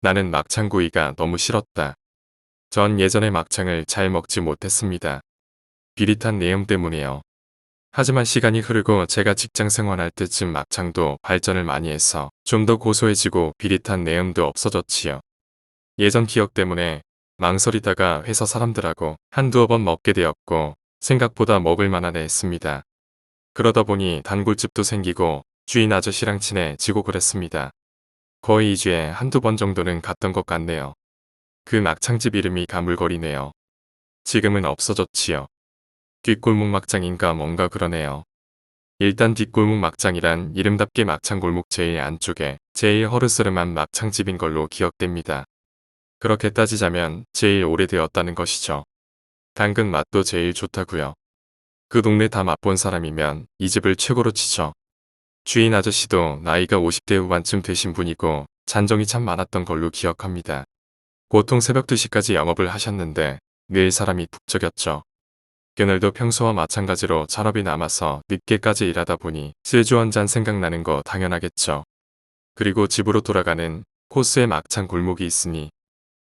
나는 막창구이가 너무 싫었다. 전 예전에 막창을 잘 먹지 못했습니다. 비릿한 내용 때문이에요. 하지만 시간이 흐르고 제가 직장 생활할 때쯤 막창도 발전을 많이 해서 좀 더 고소해지고 비릿한 내용도 없어졌지요. 예전 기억 때문에 망설이다가 회사 사람들하고 한두어 번 먹게 되었고 생각보다 먹을 만하네 했습니다. 그러다 보니 단골집도 생기고 주인 아저씨랑 친해지고 그랬습니다. 거의 2주에 한두 번 정도는 갔던 것 같네요. 그 막창집 이름이 가물거리네요. 지금은 없어졌지요. 뒷골목 막장인가 뭔가 그러네요. 일단 뒷골목 막장이란 이름답게 막창골목 제일 안쪽에 제일 허르스름한 막창집인 걸로 기억됩니다. 그렇게 따지자면 제일 오래되었다는 것이죠. 당근 맛도 제일 좋다고요. 그 동네 다 맛본 사람이면 이 집을 최고로 치죠. 주인 아저씨도 나이가 50대 후반쯤 되신 분이고 잔정이 참 많았던 걸로 기억합니다. 보통 새벽 2시까지 영업을 하셨는데 늘 사람이 북적였죠. 그날도 평소와 마찬가지로 잔업이 남아서 늦게까지 일하다 보니 소주 한 잔 생각나는 거 당연하겠죠. 그리고 집으로 돌아가는 코스에 막창 골목이 있으니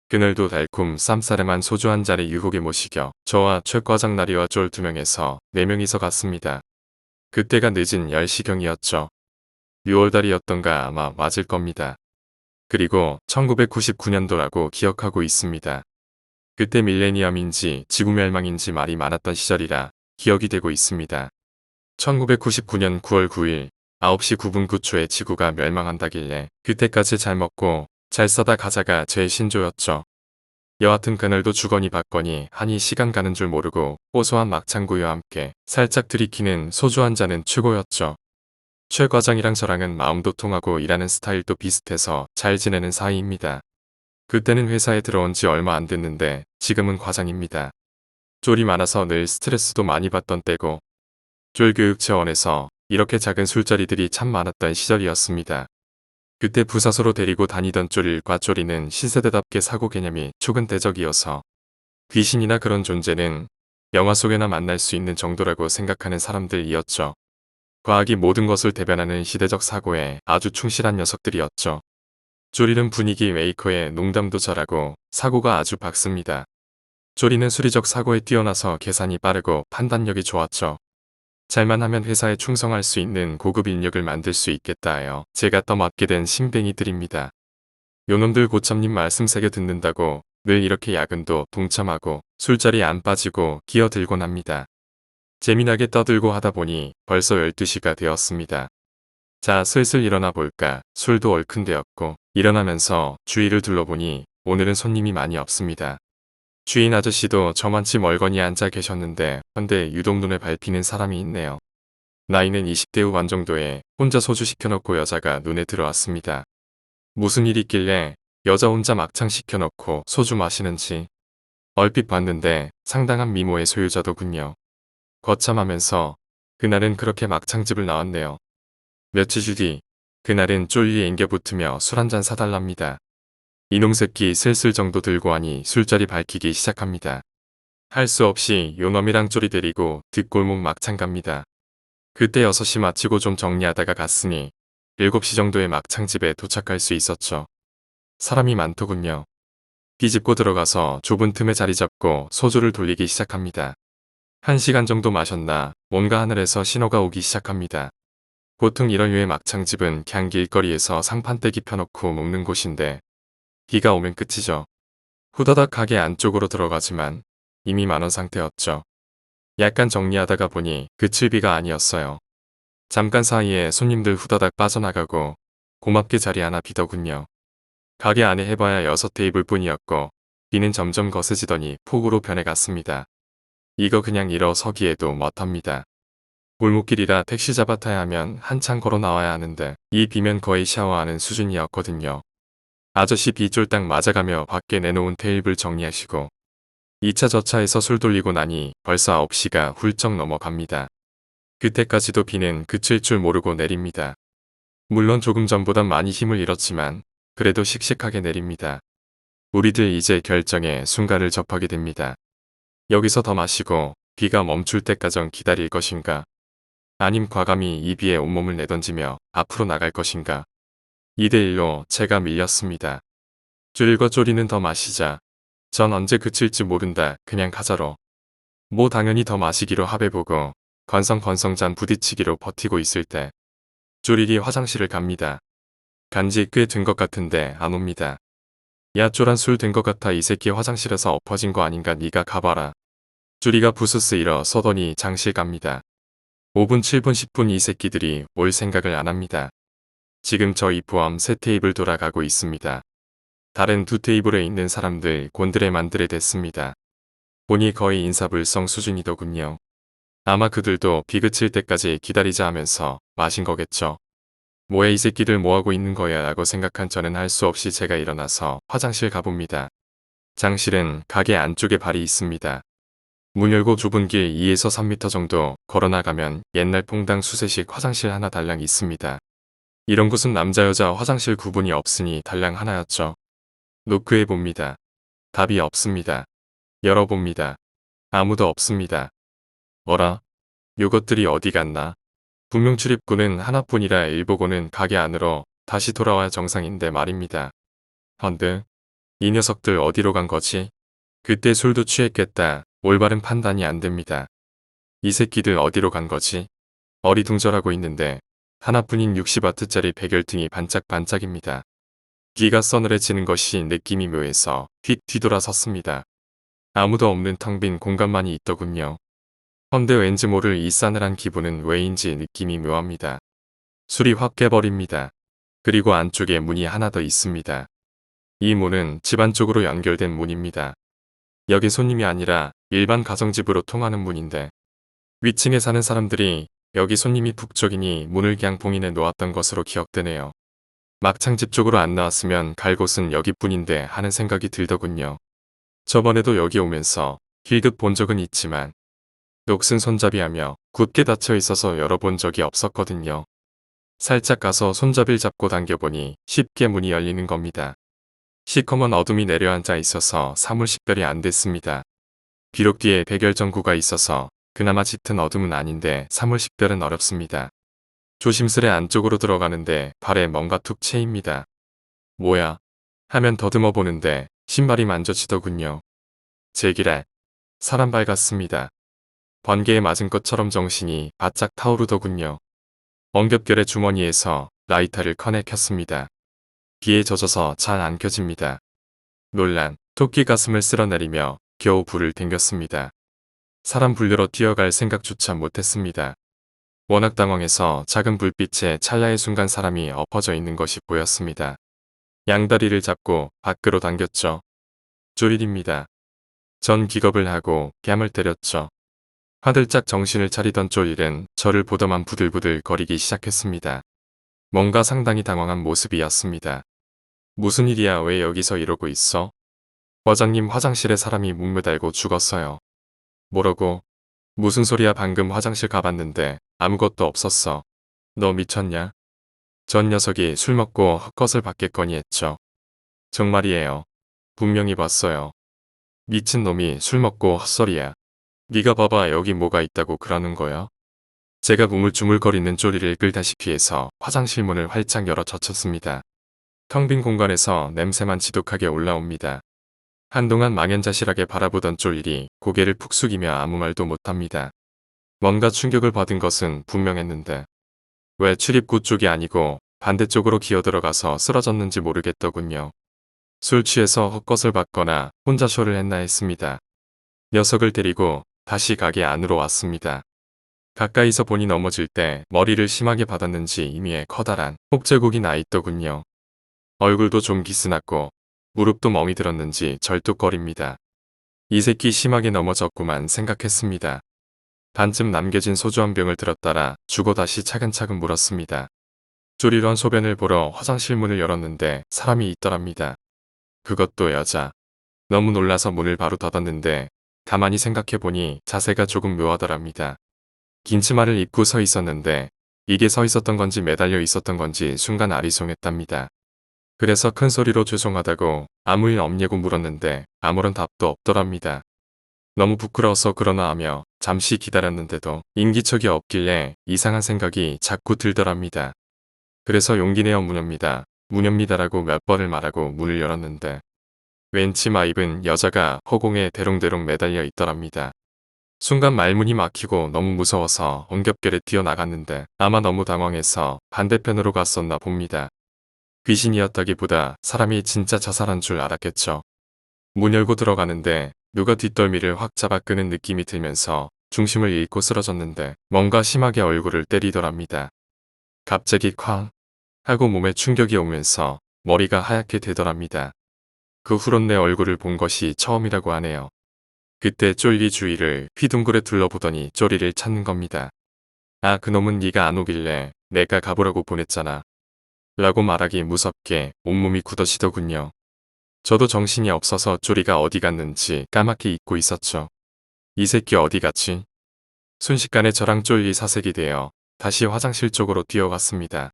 그날도 달콤 쌈싸름한 소주 한 잔에 유혹에 못 이겨 저와 최 과장 나리와 쫄 2명에서 4명이서 갔습니다. 그때가 늦은 10시경이었죠. 6월달이었던가 아마 맞을 겁니다. 그리고 1999년도라고 기억하고 있습니다. 그때 밀레니엄인지 지구멸망인지 말이 많았던 시절이라 기억이 되고 있습니다. 1999년 9월 9일 9시 9분 9초에 지구가 멸망한다길래 그때까지 잘 먹고 잘 싸다 가자가 제 신조였죠. 여하튼 그날도 주거니 받거니 하니 시간 가는 줄 모르고 고소한 막창구이와 함께 살짝 들이키는 소주 한 잔은 최고였죠. 최 과장이랑 저랑은 마음도 통하고 일하는 스타일도 비슷해서 잘 지내는 사이입니다. 그때는 회사에 들어온 지 얼마 안 됐는데 지금은 과장입니다. 쫄이 많아서 늘 스트레스도 많이 받던 때고 쫄교육체원에서 이렇게 작은 술자리들이 참 많았던 시절이었습니다. 그때 부사소로 데리고 다니던 쫄일과 쫄이는 신세대답게 사고 개념이 초근대적이어서 귀신이나 그런 존재는 영화 속에나 만날 수 있는 정도라고 생각하는 사람들이었죠. 과학이 모든 것을 대변하는 시대적 사고에 아주 충실한 녀석들이었죠. 쫄이는 분위기 메이커에 농담도 잘하고 사고가 아주 박습니다. 쫄이는 수리적 사고에 뛰어나서 계산이 빠르고 판단력이 좋았죠. 잘만 하면 회사에 충성할 수 있는 고급 인력을 만들 수 있겠다 하여 제가 떠맡게 된 신뱅이들입니다. 요놈들 고참님 말씀 새겨 듣는다고 늘 이렇게 야근도 동참하고 술자리 안 빠지고 기어들곤 합니다. 재미나게 떠들고 하다 보니 벌써 12시가 되었습니다. 자, 슬슬 일어나 볼까. 술도 얼큰되었고 일어나면서 주위를 둘러보니 오늘은 손님이 많이 없습니다. 주인 아저씨도 저만치 멀거니 앉아 계셨는데 헌데 유독 눈에 밟히는 사람이 있네요. 나이는 20대 후반 정도에 혼자 소주 시켜놓고 여자가 눈에 들어왔습니다. 무슨 일이 있길래 여자 혼자 막창 시켜놓고 소주 마시는지 얼핏 봤는데 상당한 미모의 소유자더군요. 거참하면서 그날은 그렇게 막창집을 나왔네요. 며칠 뒤 그날은 쫄리에 앵겨붙으며 술 한잔 사달랍니다. 이놈 새끼 슬슬 정도 들고 하니 술자리 밝히기 시작합니다. 할 수 없이 요놈이랑 쫄이 데리고 뒷골목 막창 갑니다. 그때 6시 마치고 좀 정리하다가 갔으니 7시 정도에 막창집에 도착할 수 있었죠. 사람이 많더군요. 비집고 들어가서 좁은 틈에 자리 잡고 소주를 돌리기 시작합니다. 1시간 정도 마셨나 뭔가 하늘에서 신호가 오기 시작합니다. 보통 이런 류의 막창집은 그냥 길거리에서 상판떼기 펴놓고 먹는 곳인데 비가 오면 끝이죠. 후다닥 가게 안쪽으로 들어가지만 이미 만원 상태였죠. 약간 정리하다가 보니 그칠 비가 아니었어요. 잠깐 사이에 손님들 후다닥 빠져나가고 고맙게 자리 하나 비더군요. 가게 안에 해봐야 6테이블 뿐이었고 비는 점점 거세지더니 폭우로 변해갔습니다. 이거 그냥 일어서기에도 멋합니다. 골목길이라 택시 잡아 타야 하면 한참 걸어 나와야 하는데 이 비면 거의 샤워하는 수준이었거든요. 아저씨 비 쫄딱 맞아가며 밖에 내놓은 테이블 정리하시고 2차 저차에서 술 돌리고 나니 벌써 9시가 훌쩍 넘어갑니다. 그때까지도 비는 그칠 줄 모르고 내립니다. 물론 조금 전보단 많이 힘을 잃었지만 그래도 씩씩하게 내립니다. 우리들 이제 결정의 순간을 접하게 됩니다. 여기서 더 마시고 비가 멈출 때까지 기다릴 것인가? 아님 과감히 이 비에 온몸을 내던지며 앞으로 나갈 것인가? 2대1로 제가 밀렸습니다. 쫄과 쪼리는 더 마시자. 전 언제 그칠지 모른다. 그냥 가자로. 뭐 당연히 더 마시기로 합해보고 건성건성 잔 부딪히기로 버티고 있을 때 쪼리리 화장실을 갑니다. 간지 꽤 된 것 같은데 안 옵니다. 야 쪼란 술 된 것 같아. 이 새끼 화장실에서 엎어진 거 아닌가. 네가 가봐라. 쪼리가 부스스 일어서더니 장실 갑니다. 5분 7분 10분 이 새끼들이 올 생각을 안 합니다. 지금 저희 포함 3테이블 돌아가고 있습니다. 다른 2테이블에 있는 사람들 곤드레 만드레 됐습니다. 보니 거의 인사불성 수준이더군요. 아마 그들도 비 그칠 때까지 기다리자 하면서 마신 거겠죠. 뭐야 이 새끼들 뭐하고 있는 거야 라고 생각한 저는 할 수 없이 제가 일어나서 화장실 가봅니다. 장실은 가게 안쪽에 발이 있습니다. 문 열고 좁은 길 2에서 3m 정도 걸어나가면 옛날 퐁당 수세식 화장실 하나 달랑 있습니다. 이런 곳은 남자 여자 화장실 구분이 없으니 달랑 하나였죠. 노크해봅니다. 답이 없습니다. 열어봅니다. 아무도 없습니다. 어라? 요것들이 어디 갔나? 분명 출입구는 하나뿐이라 일보고는 가게 안으로 다시 돌아와야 정상인데 말입니다. 헌데 이 녀석들 어디로 간 거지? 그때 술도 취했겠다. 올바른 판단이 안 됩니다. 이 새끼들 어디로 간 거지? 어리둥절하고 있는데 하나뿐인 60와트짜리 백열등이 반짝반짝입니다. 귀가 서늘해지는 것이 느낌이 묘해서 휙 뒤돌아 섰습니다. 아무도 없는 텅 빈 공간만이 있더군요. 헌데 왠지 모를 이 싸늘한 기분은 왜인지 느낌이 묘합니다. 술이 확 깨버립니다. 그리고 안쪽에 문이 하나 더 있습니다. 이 문은 집 안쪽으로 연결된 문입니다. 여기 손님이 아니라 일반 가정집으로 통하는 문인데 위층에 사는 사람들이 여기 손님이 북쪽이니 문을 그냥 봉인해 놓았던 것으로 기억되네요. 막창 집 쪽으로 안 나왔으면 갈 곳은 여기뿐인데 하는 생각이 들더군요. 저번에도 여기 오면서 길급 본 적은 있지만 녹슨 손잡이하며 굳게 닫혀 있어서 열어본 적이 없었거든요. 살짝 가서 손잡이를 잡고 당겨보니 쉽게 문이 열리는 겁니다. 시커먼 어둠이 내려앉아 있어서 사물 식별이 안 됐습니다. 비록 뒤에 백열전구가 있어서 그나마 짙은 어둠은 아닌데 사물 식별은 어렵습니다. 조심스레 안쪽으로 들어가는데 발에 뭔가 툭 채입니다. 뭐야? 하면 더듬어 보는데 신발이 만져지더군요. 제기랄. 사람 발 같습니다. 번개에 맞은 것처럼 정신이 바짝 타오르더군요. 엉겹결의 주머니에서 라이터를 꺼내 켰습니다. 비에 젖어서 잘 안 켜집니다. 놀란 토끼 가슴을 쓸어내리며 겨우 불을 댕겼습니다. 사람 불려러 뛰어갈 생각조차 못했습니다. 워낙 당황해서 작은 불빛에 찰나의 순간 사람이 엎어져 있는 것이 보였습니다. 양다리를 잡고 밖으로 당겼죠. 쪼릴입니다. 전 기겁을 하고 뺨을 때렸죠. 화들짝 정신을 차리던 쪼릴은 저를 보더만 부들부들 거리기 시작했습니다. 뭔가 상당히 당황한 모습이었습니다. 무슨 일이야 왜 여기서 이러고 있어? 과장님 화장실에 사람이 목매달고 죽었어요. 뭐라고? 무슨 소리야 방금 화장실 가봤는데 아무것도 없었어. 너 미쳤냐? 전 녀석이 술 먹고 헛것을 봤겠거니 했죠. 정말이에요. 분명히 봤어요. 미친 놈이 술 먹고 헛소리야. 네가 봐봐 여기 뭐가 있다고 그러는 거야? 제가 우물쭈물거리는 쪼리를 끌다시피 해서 화장실 문을 활짝 열어 젖혔습니다. 텅 빈 공간에서 냄새만 지독하게 올라옵니다. 한동안 망연자실하게 바라보던 쪼리리 고개를 푹 숙이며 아무 말도 못합니다. 뭔가 충격을 받은 것은 분명했는데 왜 출입구 쪽이 아니고 반대쪽으로 기어들어가서 쓰러졌는지 모르겠더군요. 술 취해서 헛것을 봤거나 혼자 쇼를 했나 했습니다. 녀석을 데리고 다시 가게 안으로 왔습니다. 가까이서 보니 넘어질 때 머리를 심하게 받았는지 이미에 커다란 혹제국이 나 있더군요. 얼굴도 좀 기스났고 무릎도 멍이 들었는지 절뚝거립니다. 이 새끼 심하게 넘어졌구만 생각했습니다. 반쯤 남겨진 소주 한 병을 들었다라 주고 다시 차근차근 물었습니다. 쪼리런 소변을 보러 화장실 문을 열었는데 사람이 있더랍니다. 그것도 여자. 너무 놀라서 문을 바로 닫았는데 가만히 생각해보니 자세가 조금 묘하더랍니다. 긴 치마를 입고 서 있었는데 이게 서 있었던 건지 매달려 있었던 건지 순간 아리송했답니다. 그래서 큰 소리로 죄송하다고 아무 일 없냐고 물었는데 아무런 답도 없더랍니다. 너무 부끄러워서 그러나 하며 잠시 기다렸는데도 인기척이 없길래 이상한 생각이 자꾸 들더랍니다. 그래서 용기 내어 무녀입니다라고 몇 번을 말하고 문을 열었는데 웬 치마 입은 여자가 허공에 대롱대롱 매달려 있더랍니다. 순간 말문이 막히고 너무 무서워서 엉겹결에 뛰어나갔는데 아마 너무 당황해서 반대편으로 갔었나 봅니다. 귀신이었다기보다 사람이 진짜 자살한 줄 알았겠죠. 문 열고 들어가는데 누가 뒷덜미를 확 잡아 끄는 느낌이 들면서 중심을 잃고 쓰러졌는데 뭔가 심하게 얼굴을 때리더랍니다. 갑자기 쾅 하고 몸에 충격이 오면서 머리가 하얗게 되더랍니다. 그 후론 내 얼굴을 본 것이 처음이라고 하네요. 그때 쫄리 주위를 휘둥그레 둘러보더니 쪼리를 찾는 겁니다. 아, 그놈은 네가 안 오길래 내가 가보라고 보냈잖아. 라고 말하기 무섭게 온몸이 굳어지더군요. 저도 정신이 없어서 쪼리가 어디 갔는지 까맣게 잊고 있었죠. 이 새끼 어디 갔지? 순식간에 저랑 쫄리 사색이 되어 다시 화장실 쪽으로 뛰어갔습니다.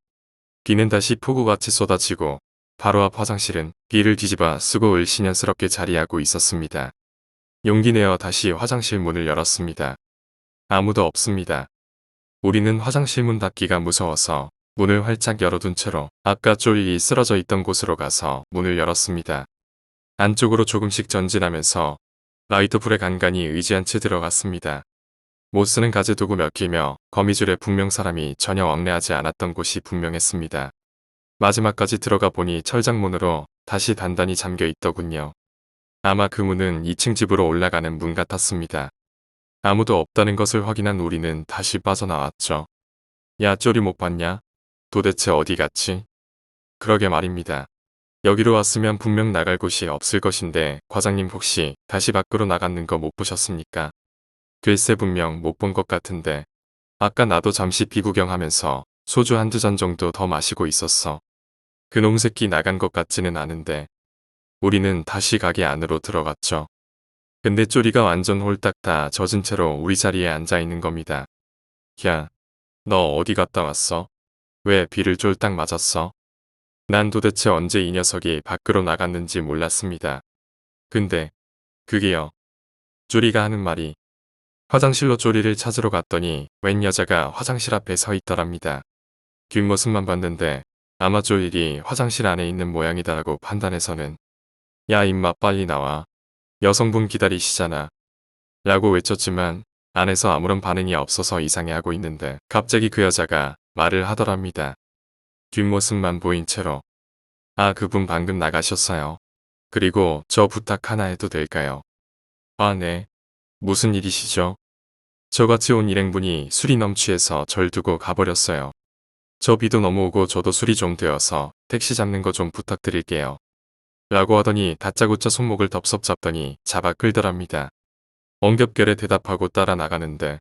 비는 다시 폭우같이 쏟아지고 바로 앞 화장실은 비를 뒤집어 쓰고 을씨년스럽게 자리하고 있었습니다. 용기 내어 다시 화장실 문을 열었습니다. 아무도 없습니다. 우리는 화장실 문 닫기가 무서워서 문을 활짝 열어둔 채로 아까 쫄리 쓰러져 있던 곳으로 가서 문을 열었습니다. 안쪽으로 조금씩 전진하면서 라이터 불에 간간히 의지한 채 들어갔습니다. 못쓰는 가재도구 몇 개며 거미줄에 분명 사람이 전혀 왕래하지 않았던 곳이 분명했습니다. 마지막까지 들어가 보니 철장문으로 다시 단단히 잠겨 있더군요. 아마 그 문은 2층 집으로 올라가는 문 같았습니다. 아무도 없다는 것을 확인한 우리는 다시 빠져나왔죠. 야, 쪼리 못 봤냐? 도대체 어디 갔지? 그러게 말입니다. 여기로 왔으면 분명 나갈 곳이 없을 것인데 과장님 혹시 다시 밖으로 나갔는 거 못 보셨습니까? 글쎄 분명 못 본 것 같은데 아까 나도 잠시 비구경하면서 소주 한두 잔 정도 더 마시고 있었어. 그놈 새끼 나간 것 같지는 않은데 우리는 다시 가게 안으로 들어갔죠. 근데 쪼리가 완전 홀딱 다 젖은 채로 우리 자리에 앉아 있는 겁니다. 야, 너 어디 갔다 왔어? 왜 비를 쫄딱 맞았어? 난 도대체 언제 이 녀석이 밖으로 나갔는지 몰랐습니다. 근데 그게요. 쪼리가 하는 말이 화장실로 쪼리를 찾으러 갔더니 웬 여자가 화장실 앞에 서 있더랍니다. 뒷모습만 봤는데 아마 쪼일이 화장실 안에 있는 모양이다라고 판단해서는 야 임마 빨리 나와. 여성분 기다리시잖아. 라고 외쳤지만 안에서 아무런 반응이 없어서 이상해하고 있는데 갑자기 그 여자가 말을 하더랍니다. 뒷모습만 보인 채로 아 그분 방금 나가셨어요. 그리고 저 부탁 하나 해도 될까요? 아 네. 무슨 일이시죠? 저같이 온 일행분이 술이 넘취해서 절 두고 가버렸어요. 저 비도 넘어오고 저도 술이 좀 되어서 택시 잡는 거 좀 부탁드릴게요. 라고 하더니 다짜고짜 손목을 덥석 잡더니 잡아 끌더랍니다. 엉겹결에 대답하고 따라 나가는데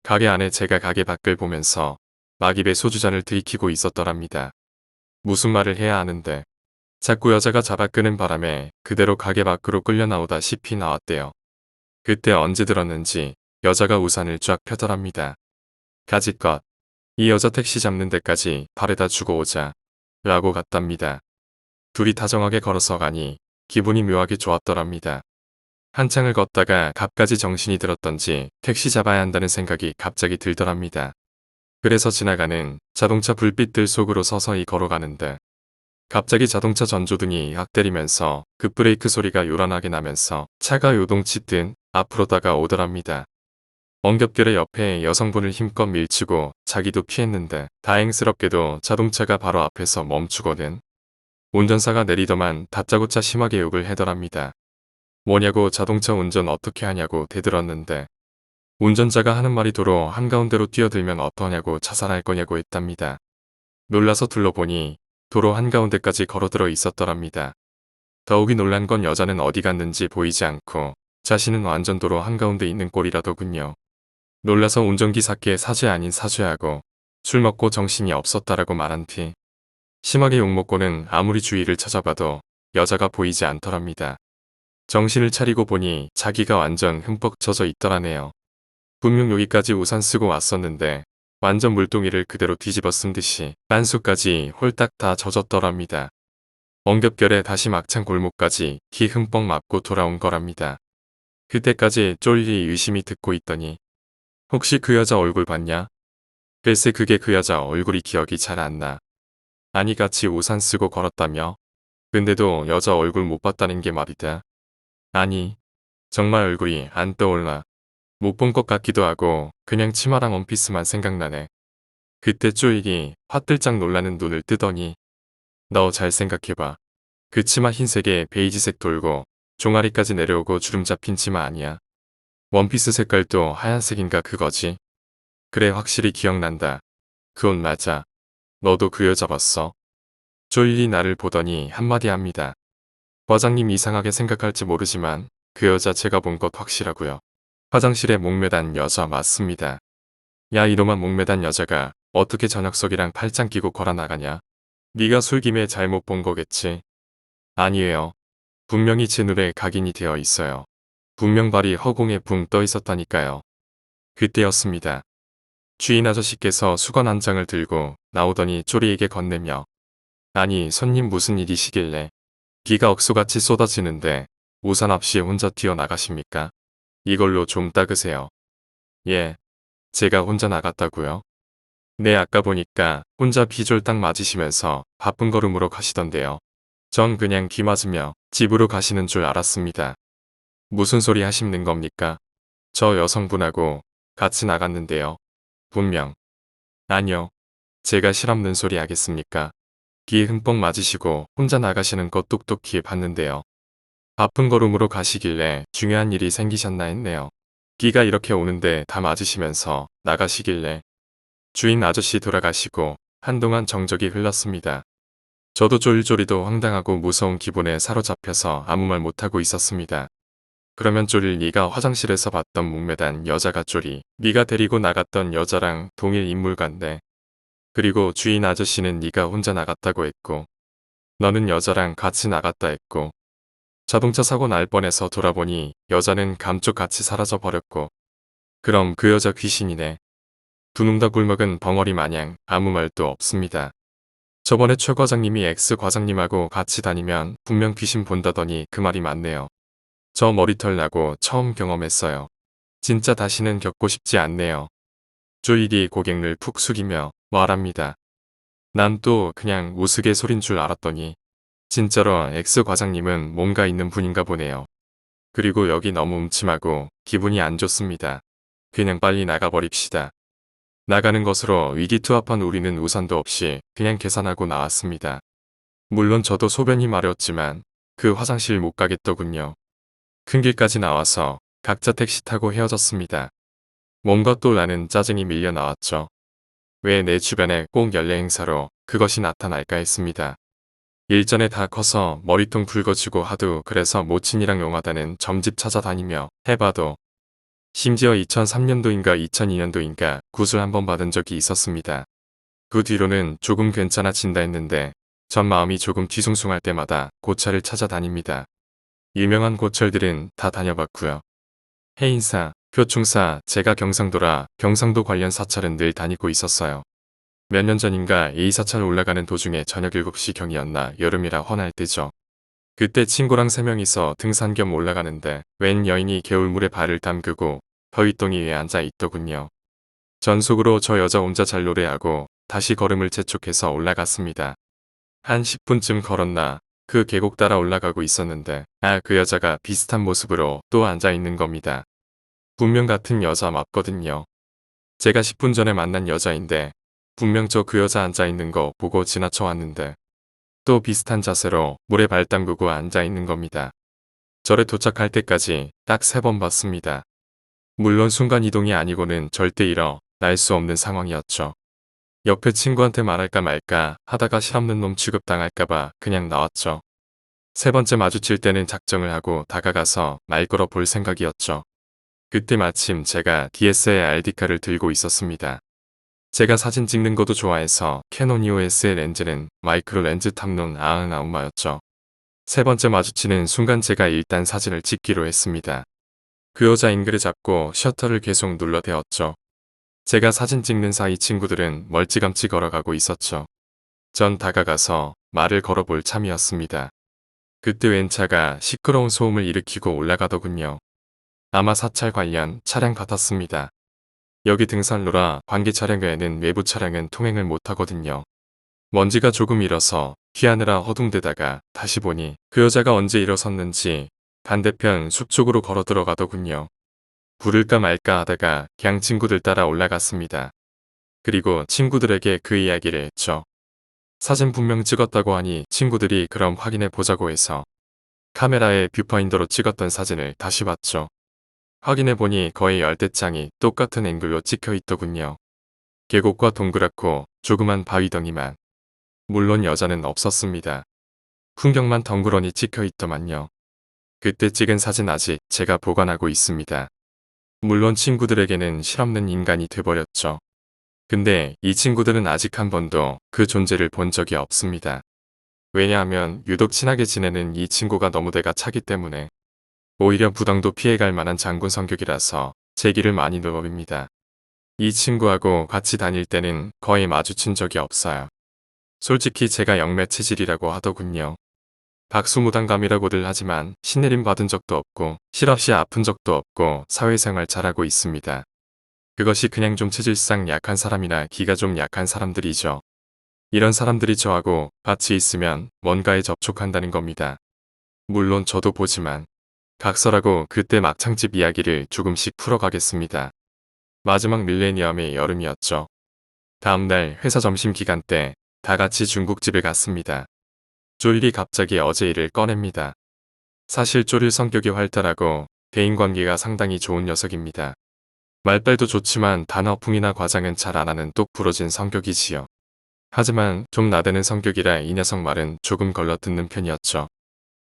가게 안에 제가 가게 밖을 보면서 막 입에 소주잔을 들이키고 있었더랍니다. 무슨 말을 해야 하는데 자꾸 여자가 잡아 끄는 바람에 그대로 가게 밖으로 끌려 나오다시피 나왔대요. 그때 언제 들었는지 여자가 우산을 쫙 펴더랍니다. 가지껏 이 여자 택시 잡는 데까지 바래다 주고 오자 라고 갔답니다. 둘이 다정하게 걸어서 가니 기분이 묘하게 좋았더랍니다. 한창을 걷다가 갑까지 정신이 들었던지 택시 잡아야 한다는 생각이 갑자기 들더랍니다. 그래서 지나가는 자동차 불빛들 속으로 서서히 걸어가는데 갑자기 자동차 전조등이 약 때리면서 급브레이크 소리가 요란하게 나면서 차가 요동치듯 앞으로 다가오더랍니다. 엉겹결에 옆에 여성분을 힘껏 밀치고 자기도 피했는데 다행스럽게도 자동차가 바로 앞에서 멈추거든. 운전사가 내리더만 다짜고짜 심하게 욕을 해더랍니다. 뭐냐고 자동차 운전 어떻게 하냐고 대들었는데 운전자가 하는 말이 도로 한가운데로 뛰어들면 어떠냐고 자살할 거냐고 했답니다. 놀라서 둘러보니 도로 한가운데까지 걸어들어 있었더랍니다. 더욱이 놀란 건 여자는 어디 갔는지 보이지 않고 자신은 완전 도로 한가운데 있는 꼴이라더군요. 놀라서 운전기사께 사죄 아닌 사죄하고 술 먹고 정신이 없었다라고 말한 뒤 심하게 욕먹고는 아무리 주위를 찾아봐도 여자가 보이지 않더랍니다. 정신을 차리고 보니 자기가 완전 흠뻑 젖어 있더라네요. 분명 여기까지 우산 쓰고 왔었는데 완전 물동이를 그대로 뒤집어 쓴 듯이 빤수까지 홀딱 다 젖었더랍니다. 엉겹결에 다시 막창 골목까지 기 흠뻑 맞고 돌아온 거랍니다. 그때까지 쫄리 유심히 듣고 있더니 혹시 그 여자 얼굴 봤냐? 글쎄 그게 그 여자 얼굴이 기억이 잘 안 나. 아니 같이 우산 쓰고 걸었다며? 근데도 여자 얼굴 못 봤다는 게 말이다. 아니, 정말 얼굴이 안 떠올라. 못 본 것 같기도 하고 그냥 치마랑 원피스만 생각나네. 그때 쪼익이 화들짝 놀라는 눈을 뜨더니 너 잘 생각해봐. 그 치마 흰색에 베이지색 돌고 종아리까지 내려오고 주름 잡힌 치마 아니야. 원피스 색깔도 하얀색인가 그거지. 그래 확실히 기억난다. 그 옷 맞아. 너도 그 여자 봤어? 쪼일이 나를 보더니 한마디 합니다. 과장님 이상하게 생각할지 모르지만 그 여자 제가 본 것 확실하고요. 화장실에 목매단 여자 맞습니다. 야 이놈아 목매단 여자가 어떻게 저녁석이랑 팔짱 끼고 걸어 나가냐? 네가 술김에 잘못 본 거겠지? 아니에요. 분명히 제 눈에 각인이 되어 있어요. 분명 발이 허공에 붕 떠 있었다니까요. 그때였습니다. 주인 아저씨께서 수건 한 장을 들고 나오더니 쪼리에게 건네며 아니 손님 무슨 일이시길래 비가 억수같이 쏟아지는데 우산 없이 혼자 튀어나가십니까? 이걸로 좀 닦으세요. 예, 제가 혼자 나갔다고요? 네 아까 보니까 혼자 비졸딱 맞으시면서 바쁜 걸음으로 가시던데요. 전 그냥 귀 맞으며 집으로 가시는 줄 알았습니다. 무슨 소리 하시는 겁니까? 저 여성분하고 같이 나갔는데요. 분명. 아니요. 제가 실없는 소리 하겠습니까? 귀에 흠뻑 맞으시고 혼자 나가시는 것 똑똑히 봤는데요. 바쁜 걸음으로 가시길래 중요한 일이 생기셨나 했네요. 비가 이렇게 오는데 다 맞으시면서 나가시길래 주인 아저씨 돌아가시고 한동안 정적이 흘렀습니다. 저도 쫄쫄이도 황당하고 무서운 기분에 사로잡혀서 아무 말 못하고 있었습니다. 그러면 쫄일 네가 화장실에서 봤던 목매단 여자가 쫄이 네가 데리고 나갔던 여자랑 동일 인물 같네. 그리고 주인 아저씨는 네가 혼자 나갔다고 했고 너는 여자랑 같이 나갔다 했고 자동차 사고 날 뻔해서 돌아보니 여자는 감쪽같이 사라져 버렸고 그럼 그 여자 귀신이네. 두 놈 다 굴먹은 벙어리 마냥 아무 말도 없습니다. 저번에 최 과장님이 X 과장님하고 같이 다니면 분명 귀신 본다더니 그 말이 맞네요. 저 머리털 나고 처음 경험했어요. 진짜 다시는 겪고 싶지 않네요. 조일이 고개를 푹 숙이며 말합니다. 난 또 그냥 우스갯소린 줄 알았더니 진짜로 X 과장님은 뭔가 있는 분인가 보네요. 그리고 여기 너무 음침하고 기분이 안 좋습니다. 그냥 빨리 나가버립시다. 나가는 것으로 위기투합한 우리는 우산도 없이 그냥 계산하고 나왔습니다. 물론 저도 소변이 마려웠지만 그 화장실 못 가겠더군요. 큰 길까지 나와서 각자 택시 타고 헤어졌습니다. 뭔가 또 나는 짜증이 밀려 나왔죠. 왜 내 주변에 꼭 연례 행사로 그것이 나타날까 했습니다. 일전에 다 커서 머리통 붉어지고 하도 그래서 모친이랑 용하다는 점집 찾아다니며 해봐도 심지어 2003년도인가 2002년도인가 굿을 한번 받은 적이 있었습니다. 그 뒤로는 조금 괜찮아진다 했는데 전 마음이 조금 뒤숭숭할 때마다 고찰을 찾아다닙니다. 유명한 고철들은 다 다녀봤고요. 해인사, 표충사, 제가 경상도라 경상도 관련 사찰은 늘 다니고 있었어요. 몇 년 전인가 A사찰 올라가는 도중에 저녁 7시경이었나 여름이라 훤할 때죠. 그때 친구랑 3명이서 등산 겸 올라가는데 웬 여인이 개울물에 발을 담그고 더위덩이 위에 앉아 있더군요. 전속으로 저 여자 혼자 잘 노래하고 다시 걸음을 재촉해서 올라갔습니다. 한 10분쯤 걸었나 그 계곡 따라 올라가고 있었는데 그 여자가 비슷한 모습으로 또 앉아 있는 겁니다. 분명 같은 여자 맞거든요. 제가 10분 전에 만난 여자인데 분명 저 그 여자 앉아 있는 거 보고 지나쳐 왔는데 또 비슷한 자세로 물에 발 담그고 앉아 있는 겁니다. 절에 도착할 때까지 딱 3번 봤습니다. 물론 순간이동이 아니고는 절대 일어날 수 없는 상황이었죠. 옆에 친구한테 말할까 말까 하다가 실없는 놈 취급당할까봐 그냥 나왔죠. 3번째 마주칠 때는 작정을 하고 다가가서 말 걸어 볼 생각이었죠. 그때 마침 제가 DSLR-D카를 들고 있었습니다. 제가 사진 찍는 것도 좋아해서 캐논 EOS의 렌즈는 마이크로 렌즈 탐론 아우마였죠. 3번째 마주치는 순간 제가 일단 사진을 찍기로 했습니다. 그 여자 앵글을 잡고 셔터를 계속 눌러대었죠. 제가 사진 찍는 사이 친구들은 멀찌감치 걸어가고 있었죠. 전 다가가서 말을 걸어볼 참이었습니다. 그때 웬 차가 시끄러운 소음을 일으키고 올라가더군요. 아마 사찰 관련 차량 같았습니다. 여기 등산로라 관계 차량 외에는 외부 차량은 통행을 못하거든요. 먼지가 조금 일어서 피하느라 허둥대다가 다시 보니 그 여자가 언제 일어섰는지 반대편 숲 쪽으로 걸어 들어가더군요. 부를까 말까 하다가 그냥 친구들 따라 올라갔습니다. 그리고 친구들에게 그 이야기를 했죠. 사진 분명 찍었다고 하니 친구들이 그럼 확인해 보자고 해서 카메라에 뷰파인더로 찍었던 사진을 다시 봤죠. 확인해 보니 거의 열대장이 똑같은 앵글로 찍혀 있더군요. 계곡과 동그랗고 조그만 바위덩이만. 물론 여자는 없었습니다. 풍경만 덩그러니 찍혀 있더만요. 그때 찍은 사진 아직 제가 보관하고 있습니다. 물론 친구들에게는 실없는 인간이 돼버렸죠. 근데 이 친구들은 아직 한 번도 그 존재를 본 적이 없습니다. 왜냐하면 유독 친하게 지내는 이 친구가 너무 대가 차기 때문에 오히려 부당도 피해갈 만한 장군 성격이라서 제기를 많이 넣어봅니다. 이 친구하고 같이 다닐 때는 거의 마주친 적이 없어요. 솔직히 제가 영매 체질이라고 하더군요. 박수무당감이라고들 하지만 신내림 받은 적도 없고 실없이 아픈 적도 없고 사회생활 잘하고 있습니다. 그것이 그냥 좀 체질상 약한 사람이나 기가 좀 약한 사람들이죠. 이런 사람들이 저하고 같이 있으면 뭔가에 접촉한다는 겁니다. 물론 저도 보지만 각설하고 그때 막창집 이야기를 조금씩 풀어가겠습니다. 마지막 밀레니엄의 여름이었죠. 다음날 회사 점심기간 때 다 같이 중국집에 갔습니다. 쪼릴이 갑자기 어제 일을 꺼냅니다. 사실 쪼릴 성격이 활달하고 대인관계가 상당히 좋은 녀석입니다. 말빨도 좋지만 단어풍이나 과장은 잘 안하는 똑 부러진 성격이지요. 하지만 좀 나대는 성격이라 이 녀석 말은 조금 걸러듣는 편이었죠.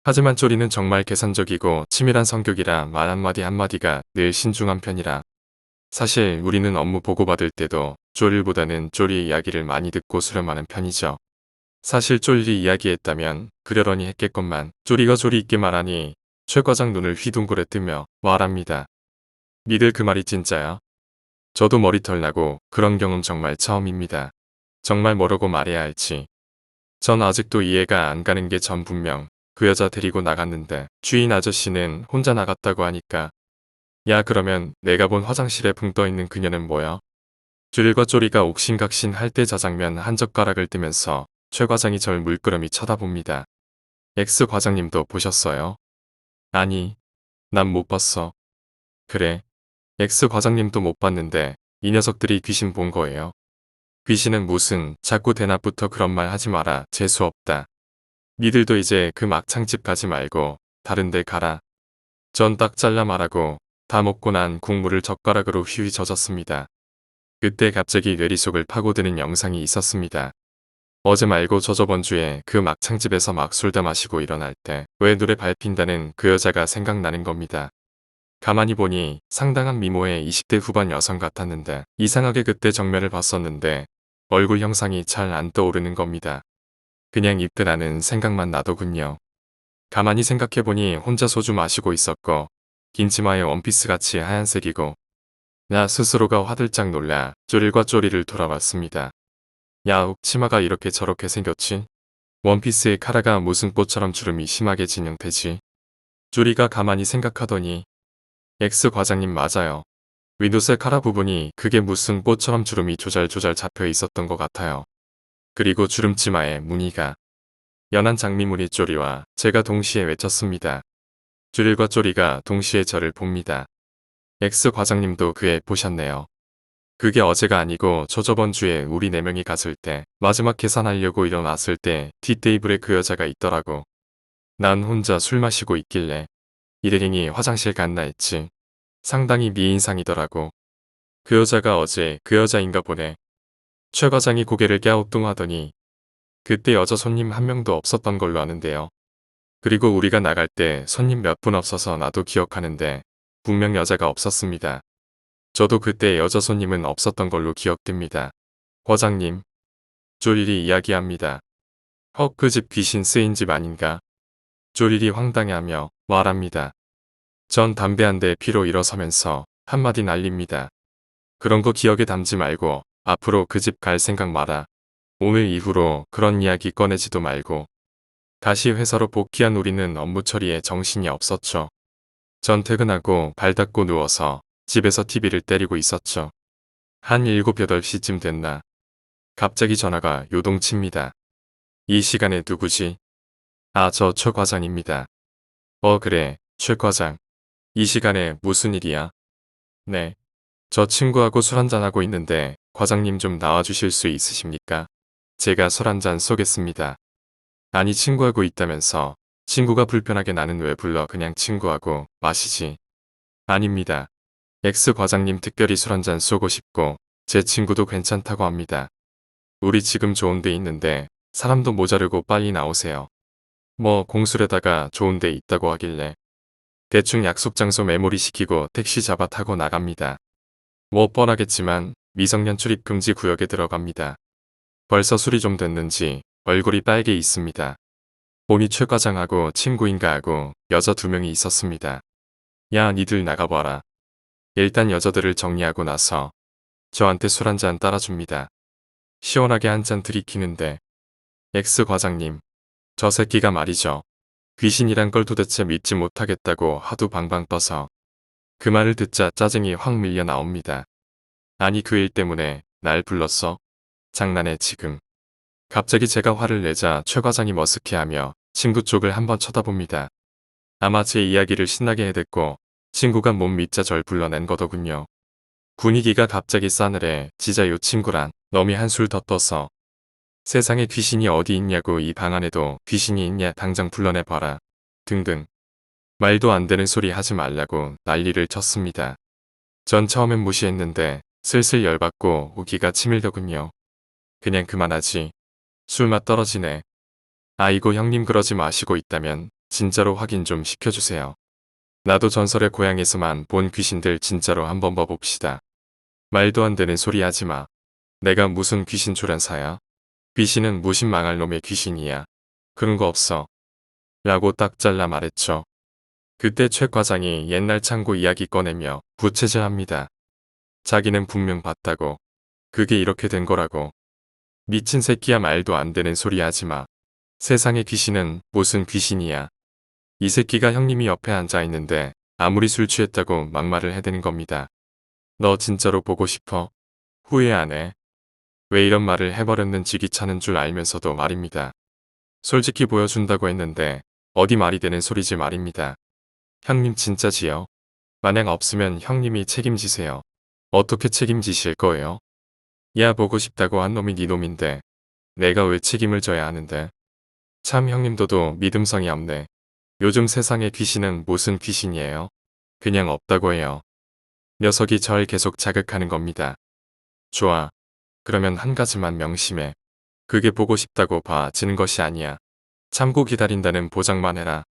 하지만 쪼리는 정말 계산적이고 치밀한 성격이라 말 한마디 한마디가 늘 신중한 편이라 사실 우리는 업무 보고받을 때도 쪼릴보다는 쪼리의 이야기를 많이 듣고 수렴하는 편이죠. 사실 쪼릴이 이야기했다면 그러려니 했겠건만 쪼리가 조리 있게 말하니 최 과장 눈을 휘둥그레 뜨며 말합니다. 믿을 그 말이 진짜야? 저도 머리털 나고 그런 경험 정말 처음입니다. 정말 뭐라고 말해야 할지. 전 아직도 이해가 안 가는 게 전 분명 그 여자 데리고 나갔는데 주인 아저씨는 혼자 나갔다고 하니까 야 그러면 내가 본 화장실에 붕 떠있는 그녀는 뭐야? 쪼릴과 쪼리가 옥신각신 할 때 자장면 한 젓가락을 뜨면서 최 과장이 절 물끄러미 쳐다봅니다. X 과장님도 보셨어요? 아니, 난 못 봤어. 그래, X 과장님도 못 봤는데 이 녀석들이 귀신 본 거예요. 귀신은 무슨 자꾸 대낮부터 그런 말 하지 마라 재수없다. 니들도 이제 그 막창집 가지 말고 다른 데 가라. 전 딱 잘라 말하고 다 먹고 난 국물을 젓가락으로 휘휘 젖었습니다. 그때 갑자기 뇌리속을 파고드는 영상이 있었습니다. 어제 말고 저저번 주에 그 막창집에서 막 술 다 마시고 일어날 때 왜 눈에 밟힌다는 그 여자가 생각나는 겁니다. 가만히 보니 상당한 미모의 20대 후반 여성 같았는데 이상하게 그때 정면을 봤었는데 얼굴 형상이 잘 안 떠오르는 겁니다. 그냥 입드라는 생각만 나더군요. 가만히 생각해보니 혼자 소주 마시고 있었고 긴 치마에 원피스같이 하얀색이고 나 스스로가 화들짝 놀라 쪼릴과 쪼리를 돌아봤습니다. 야욱 치마가 이렇게 저렇게 생겼지? 원피스의 카라가 무슨 꽃처럼 주름이 심하게 진영되지? 쪼리가 가만히 생각하더니 X 과장님 맞아요. 윈도우셀 카라 부분이 그게 무슨 꽃처럼 주름이 조잘조잘 잡혀 있었던 것 같아요. 그리고 주름치마에 무늬가 연한 장미무늬 쪼리와 제가 동시에 외쳤습니다. 쪼릴과 쪼리가 동시에 저를 봅니다. X 과장님도 그 애 보셨네요. 그게 어제가 아니고 저저번 주에 우리 4명이 갔을 때 마지막 계산하려고 일어났을 때 뒷테이블에 그 여자가 있더라고. 난 혼자 술 마시고 있길래 일행이 화장실 갔나 했지. 상당히 미인상이더라고. 그 여자가 어제 그 여자인가 보네. 최 과장이 고개를 갸우뚱하더니 그때 여자 손님 한 명도 없었던 걸로 아는데요. 그리고 우리가 나갈 때 손님 몇 분 없어서 나도 기억하는데 분명 여자가 없었습니다. 저도 그때 여자 손님은 없었던 걸로 기억됩니다. 과장님. 쪼릴이 이야기합니다. 헉 그 집 귀신 쓰인 집 아닌가? 쪼릴이 황당해하며 말합니다. 전 담배 한 대 피로 일어서면서 한마디 날립니다. 그런 거 기억에 담지 말고 앞으로 그 집 갈 생각 마라. 오늘 이후로 그런 이야기 꺼내지도 말고. 다시 회사로 복귀한 우리는 업무 처리에 정신이 없었죠. 전 퇴근하고 발 닦고 누워서 집에서 TV를 때리고 있었죠. 한 7, 8시쯤 됐나. 갑자기 전화가 요동칩니다. 이 시간에 누구지? 아, 저 최 과장입니다. 그래, 최 과장. 이 시간에 무슨 일이야? 네. 저 친구하고 술 한잔하고 있는데 과장님 좀 나와주실 수 있으십니까? 제가 술 한잔 쏘겠습니다. 아니 친구하고 있다면서 친구가 불편하게 나는 왜 불러 그냥 친구하고 마시지. 아닙니다. X 과장님 특별히 술 한잔 쏘고 싶고 제 친구도 괜찮다고 합니다. 우리 지금 좋은 데 있는데 사람도 모자르고 빨리 나오세요. 뭐 공술에다가 좋은 데 있다고 하길래 대충 약속 장소 메모리 시키고 택시 잡아 타고 나갑니다. 뭐 뻔하겠지만 미성년 출입 금지 구역에 들어갑니다. 벌써 술이 좀 됐는지 얼굴이 빨개 있습니다. 보니 최 과장하고 친구인가 하고 여자 2명이 있었습니다. 야 니들 나가봐라. 일단 여자들을 정리하고 나서 저한테 술 한잔 따라줍니다. 시원하게 한 잔 들이키는데 X 과장님 저 새끼가 말이죠. 귀신이란 걸 도대체 믿지 못하겠다고 하도 방방 떠서 그 말을 듣자 짜증이 확 밀려 나옵니다. 아니 그 일 때문에 날 불렀어? 장난해 지금. 갑자기 제가 화를 내자 최 과장이 머쓱해하며 친구 쪽을 한번 쳐다봅니다. 아마 제 이야기를 신나게 해댔고 친구가 못 믿자 절 불러낸 거더군요. 분위기가 갑자기 싸늘해 지자 요 친구랑 너미 한술 더 떠서 세상에 귀신이 어디 있냐고 이 방 안에도 귀신이 있냐 당장 불러내봐라 등등 말도 안 되는 소리 하지 말라고 난리를 쳤습니다. 전 처음엔 무시했는데 슬슬 열받고 우기가 치밀더군요. 그냥 그만하지. 술맛 떨어지네. 아이고 형님 그러지 마시고 있다면 진짜로 확인 좀 시켜주세요. 나도 전설의 고향에서만 본 귀신들 진짜로 한번 봐봅시다. 말도 안 되는 소리 하지 마. 내가 무슨 귀신 조련사야? 귀신은 무신 망할 놈의 귀신이야. 그런 거 없어. 라고 딱 잘라 말했죠. 그때 최 과장이 옛날 창고 이야기 꺼내며 부채질합니다. 자기는 분명 봤다고. 그게 이렇게 된 거라고. 미친 새끼야 말도 안 되는 소리 하지 마. 세상에 귀신은 무슨 귀신이야. 이 새끼가 형님이 옆에 앉아 있는데 아무리 술 취했다고 막말을 해대는 겁니다. 너 진짜로 보고 싶어? 후회 안 해? 왜 이런 말을 해버렸는지 귀찮은 줄 알면서도 말입니다. 솔직히 보여준다고 했는데 어디 말이 되는 소리지 말입니다. 형님 진짜지요? 만약 없으면 형님이 책임지세요. 어떻게 책임지실 거예요? 야 보고 싶다고 한 놈이 네 놈인데 내가 왜 책임을 져야 하는데. 참 형님도도 믿음성이 없네. 요즘 세상에 귀신은 무슨 귀신이에요? 그냥 없다고 해요. 녀석이 절 계속 자극하는 겁니다. 좋아. 그러면 한 가지만 명심해. 그게 보고 싶다고 봐지는 것이 아니야. 참고 기다린다는 보장만 해라.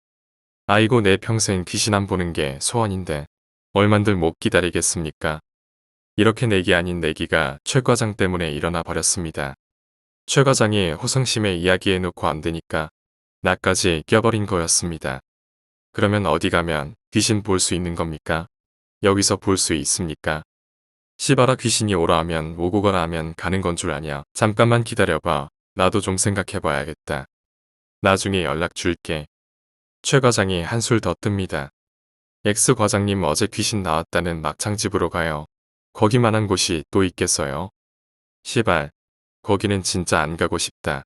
아이고 내 평생 귀신 안 보는 게 소원인데 얼만들 못 기다리겠습니까? 이렇게 내기 아닌 내기가 최 과장 때문에 일어나 버렸습니다. 최 과장이 호성심에 이야기해놓고 안 되니까 나까지 껴버린 거였습니다. 그러면 어디 가면 귀신 볼 수 있는 겁니까? 여기서 볼 수 있습니까? 시바라 귀신이 오라 하면 오고 가라 하면 가는 건 줄 아냐. 잠깐만 기다려봐. 나도 좀 생각해봐야겠다. 나중에 연락 줄게. 최 과장이 한술 더 뜹니다. X 과장님 어제 귀신 나왔다는 막창집으로 가요. 거기만한 곳이 또 있겠어요? 시발. 거기는 진짜 안 가고 싶다.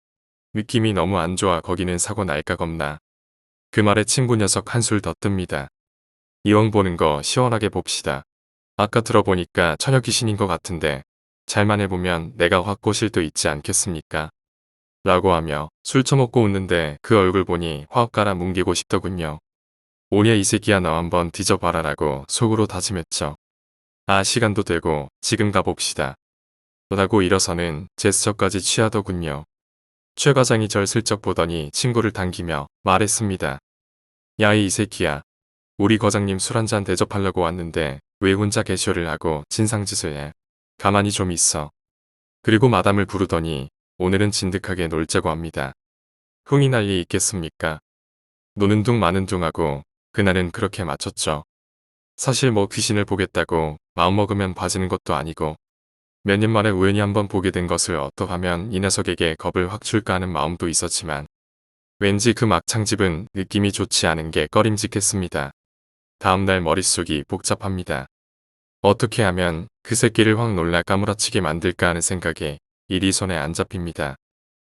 느낌이 너무 안 좋아. 거기는 사고 날까 겁나. 그 말에 친구 녀석 한술 더 뜹니다. 이왕 보는 거 시원하게 봅시다. 아까 들어보니까 처녀 귀신인 것 같은데 잘만 해보면 내가 확 꼬실 도 있지 않겠습니까? 라고 하며 술 처먹고 웃는데 그 얼굴 보니 확 깔아 뭉개고 싶더군요. 오냐 이 새끼야 너 한번 뒤져봐라 라고 속으로 다짐했죠. 아 시간도 되고 지금 가봅시다. 라고 일어서는 제스처까지 취하더군요. 최 과장이 절 슬쩍 보더니 친구를 당기며 말했습니다. 야이 새끼야. 우리 과장님 술 한잔 대접하려고 왔는데 왜 혼자 개쇼를 하고 진상짓을 해. 가만히 좀 있어. 그리고 마담을 부르더니 오늘은 진득하게 놀자고 합니다. 흥이 난리 있겠습니까? 노는 둥 마는 둥 하고 그날은 그렇게 마쳤죠. 사실 뭐 귀신을 보겠다고 마음먹으면 봐지는 것도 아니고 몇 년 만에 우연히 한번 보게 된 것을 어떡하면 이 녀석에게 겁을 확 줄까 하는 마음도 있었지만 왠지 그 막창집은 느낌이 좋지 않은 게 꺼림직했습니다. 다음날 머릿속이 복잡합니다. 어떻게 하면 그 새끼를 확 놀라 까무라치게 만들까 하는 생각에 일이 손에 안 잡힙니다.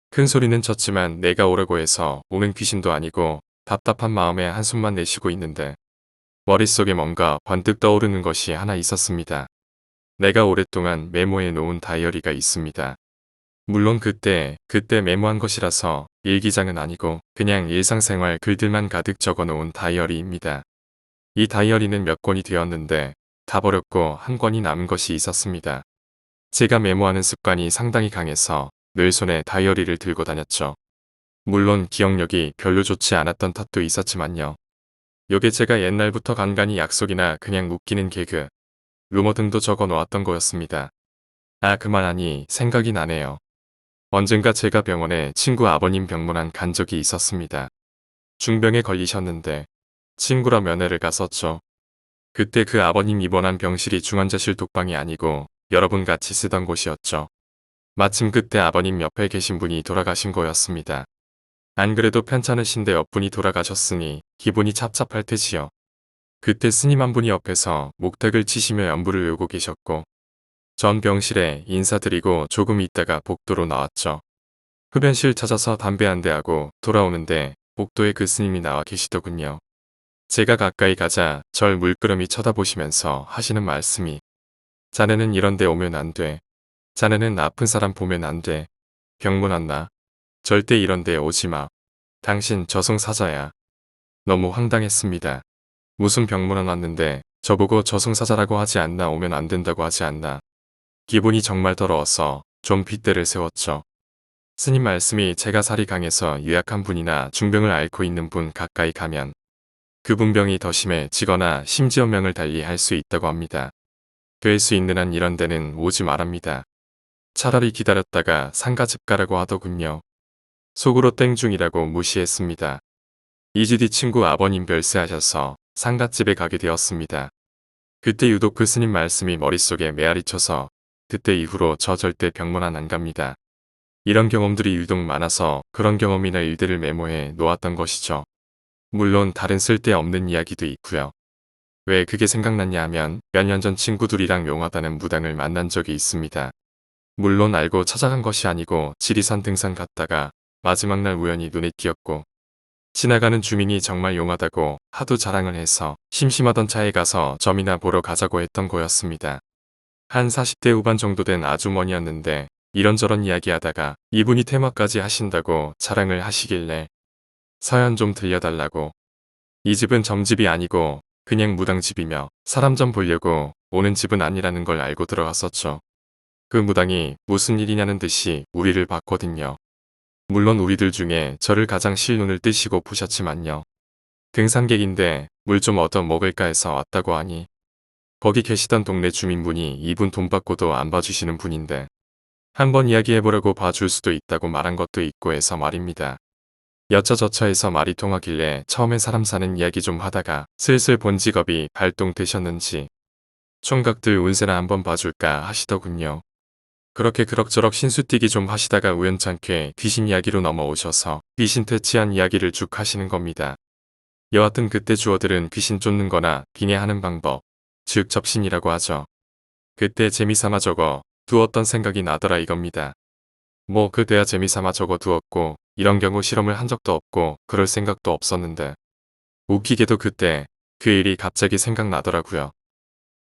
큰 소리는 쳤지만 내가 오라고 해서 오는 귀신도 아니고 답답한 마음에 한숨만 내쉬고 있는데 머릿속에 뭔가 번뜩 떠오르는 것이 하나 있었습니다. 내가 오랫동안 메모해 놓은 다이어리가 있습니다. 물론 그때 메모한 것이라서 일기장은 아니고 그냥 일상생활 글들만 가득 적어 놓은 다이어리입니다. 이 다이어리는 몇 권이 되었는데 다 버렸고 한 권이 남은 것이 있었습니다. 제가 메모하는 습관이 상당히 강해서 늘 손에 다이어리를 들고 다녔죠. 물론 기억력이 별로 좋지 않았던 탓도 있었지만요. 요게 제가 옛날부터 간간히 약속이나 그냥 웃기는 개그, 루머 등도 적어 놓았던 거였습니다. 아 그만하니 생각이 나네요. 언젠가 제가 병원에 친구 아버님 병문안 간 적이 있었습니다. 중병에 걸리셨는데 친구라 면회를 갔었죠. 그때 그 아버님 입원한 병실이 중환자실 독방이 아니고 여러분 같이 쓰던 곳이었죠. 마침 그때 아버님 옆에 계신 분이 돌아가신 거였습니다. 안 그래도 편찮으신데 옆분이 돌아가셨으니 기분이 찹찹할 테지요. 그때 스님 한 분이 옆에서 목탁을 치시며 연부를 외우고 계셨고 전 병실에 인사드리고 조금 있다가 복도로 나왔죠. 흡연실 찾아서 담배 한 대 하고 돌아오는데 복도에 그 스님이 나와 계시더군요. 제가 가까이 가자 절 물끄러미 쳐다보시면서 하시는 말씀이 자네는 이런 데 오면 안 돼. 자네는 아픈 사람 보면 안 돼. 병문 안 나. 절대 이런 데 오지 마. 당신 저승사자야. 너무 황당했습니다. 무슨 병문 안 왔는데 저보고 저승사자라고 하지 않나 오면 안 된다고 하지 않나. 기분이 정말 더러워서 좀 빗대를 세웠죠. 스님 말씀이 제가 살이 강해서 유약한 분이나 중병을 앓고 있는 분 가까이 가면 그분 병이 더 심해지거나 심지어 명을 달리 할 수 있다고 합니다. 될 수 있는 한 이런 데는 오지 말합니다. 차라리 기다렸다가 상가집 가라고 하더군요. 속으로 땡중이라고 무시했습니다. 2주 뒤 친구 아버님 별세하셔서 상갓집에 가게 되었습니다. 그때 유독 그 스님 말씀이 머릿속에 메아리 쳐서 그때 이후로 저 절대 병문안 안 갑니다. 이런 경험들이 유독 많아서 그런 경험이나 일들을 메모해 놓았던 것이죠. 물론 다른 쓸데없는 이야기도 있고요. 왜 그게 생각났냐 하면 몇 년 전 친구들이랑 용하다는 무당을 만난 적이 있습니다. 물론 알고 찾아간 것이 아니고 지리산 등산 갔다가 마지막 날 우연히 눈에 띄었고 지나가는 주민이 정말 용하다고 하도 자랑을 해서 심심하던 차에 가서 점이나 보러 가자고 했던 거였습니다. 한 40대 후반 정도 된 아주머니였는데 이런저런 이야기하다가 이분이 테마까지 하신다고 자랑을 하시길래 사연 좀 들려달라고. 이 집은 점집이 아니고 그냥 무당집이며 사람 좀 보려고 오는 집은 아니라는 걸 알고 들어갔었죠. 그 무당이 무슨 일이냐는 듯이 우리를 봤거든요. 물론 우리들 중에 저를 가장 실눈을 뜨시고 보셨지만요. 등산객인데 물 좀 얻어 먹을까 해서 왔다고 하니 거기 계시던 동네 주민분이 이분 돈 받고도 안 봐주시는 분인데 한번 이야기해보려고 봐줄 수도 있다고 말한 것도 있고 해서 말입니다. 여차저차 해서 말이 통하길래 처음엔 사람 사는 이야기 좀 하다가 슬슬 본 직업이 발동되셨는지 총각들 운세나 한번 봐줄까 하시더군요. 그렇게 그럭저럭 신수뛰기 좀 하시다가 우연찮게 귀신 이야기로 넘어오셔서 귀신 퇴치한 이야기를 쭉 하시는 겁니다. 여하튼 그때 주어들은 귀신 쫓는 거나 빙의하는 방법, 즉 접신이라고 하죠. 그때 재미삼아 적어 두었던 생각이 나더라 이겁니다. 뭐 그때야 재미삼아 적어 두었고 이런 경우 실험을 한 적도 없고 그럴 생각도 없었는데 웃기게도 그때 그 일이 갑자기 생각나더라고요.